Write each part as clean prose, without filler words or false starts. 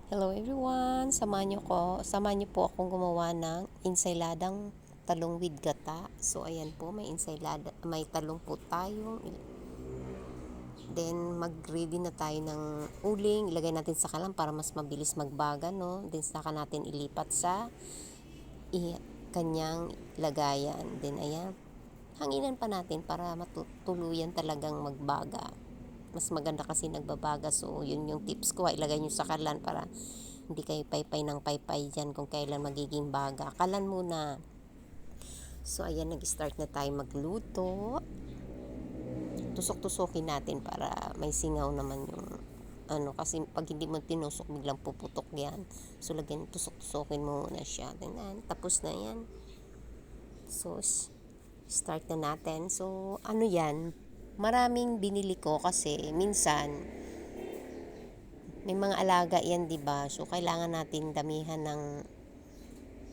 Hello everyone! Samahan niyo po akong gumawa ng ensaladang talong with gata. So ayan po, may talong po tayo. Then mag-ready na tayo ng uling. Ilagay natin sa kalan para mas mabilis magbaga, no? Then saka natin ilipat sa kanyang lagayan. Then ayan, hanginan pa natin para matuluyan talagang magbaga. Mas maganda kasi nagbabaga. So yun yung tips ko, ilagay nyo sa kalan para hindi kayo paypay ng paypay dyan kung kailan magiging baga. Kalan muna. So ayan, nag-start na tayo magluto. Tusok-tusokin natin para may singaw naman yung kasi pag hindi mo tinusok biglang puputok yan. So lagyan, tusok-tusokin mo muna siya. Then tapos na yan. So start na natin. So yan, maraming binili ko kasi minsan may mga alaga yan, 'di ba? So kailangan natin damihan ng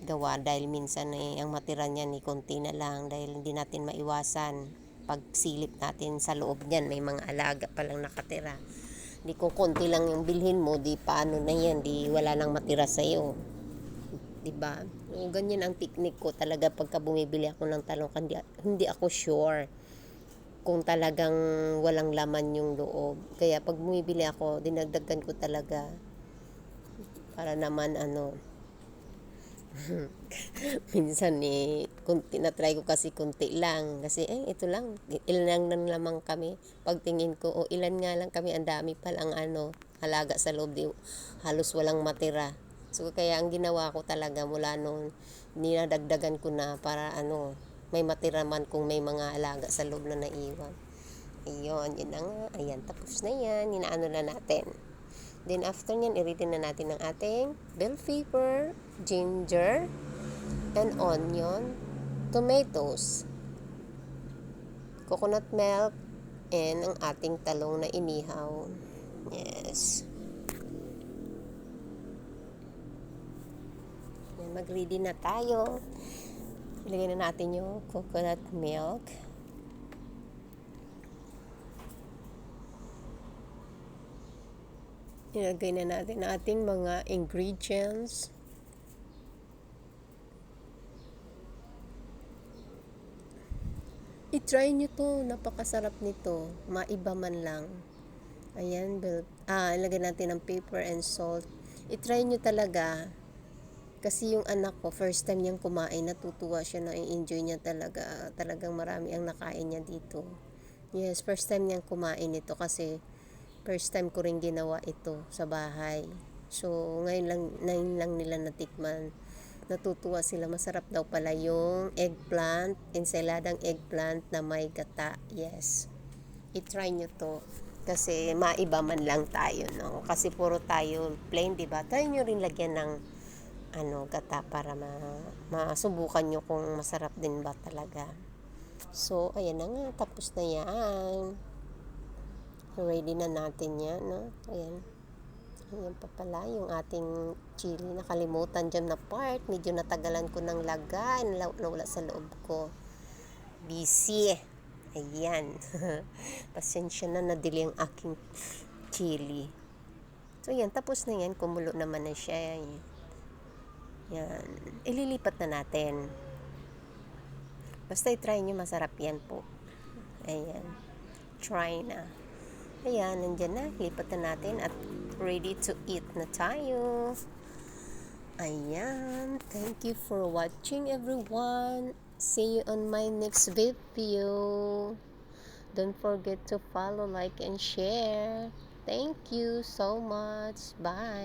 gawa dahil minsan ang matira niyan konti na lang dahil hindi natin maiwasan pag silip natin sa loob niyan may mga alaga pa lang nakatira. Di ko konti lang yung bilhin mo, di paano na yan, di wala nang matira sa iyo. 'Di ba? So, ganyan ang technique ko talaga pagka bumibili ako ng talong, hindi ako sure kung talagang walang laman yung loob. Kaya pag bumibili ako, dinagdagan ko talaga para naman minsan kunti na try ko kasi kunti lang kasi ito lang ilan lang lamang kami. Pagtingin ko ilan nga lang kami, ang dami pa lang alaga sa loob, di halos walang matira. So kaya ang ginawa ko talaga mula noon, ninadagdagan ko na para may matira man kung may mga alaga sa loob na naiwan. Ayun, yun na nga. Ayan, tapos na yan. Inaano na natin. Then after nyan, i-ready na natin ng ating bell pepper, ginger, and onion, tomatoes, coconut milk, and ang ating talong na inihaw. Yes. Yan, mag-ready na tayo. Ilagay na natin yung coconut milk. Ilagay na natin ating mga ingredients. I-try nyo to, napakasarap nito. Maiba man lang. Ayan, ilagay natin ang pepper and salt. I-try nyo talaga. Kasi yung anak ko, first time niyang kumain, natutuwa siya, na-enjoy niya talaga. Talagang marami ang nakain niya dito. Yes, first time niyang kumain ito kasi first time ko rin ginawa ito sa bahay. So, ngayon lang nila natikman. Natutuwa sila. Masarap daw pala yung eggplant, ensaladang eggplant na may gata. Yes. I-try nyo to. Kasi maiba man lang tayo, no? Kasi puro tayo plain, diba? Try nyo rin lagyan ng gata para masubukan nyo kung masarap din ba talaga. So, ayan na nga. Tapos na yan. Ready na natin yan, no? Ayan. Ayan pa pala yung ating chili. Nakalimutan dyan na part. Medyo natagalan ko ng lagay. Nawala sa loob ko. Busy. Ayan. Pasensya na, nadili ang aking chili. So, yan. Tapos na yan. Kumulo naman na siya. Yan. Ililipat na natin. Basta i-try nyo. Masarap yan po. Ayan. Try na. Ayan, nandyan na. Lipat na natin at ready to eat na tayo. Ayan. Thank you for watching, everyone. See you on my next video. Don't forget to follow, like, and share. Thank you so much. Bye.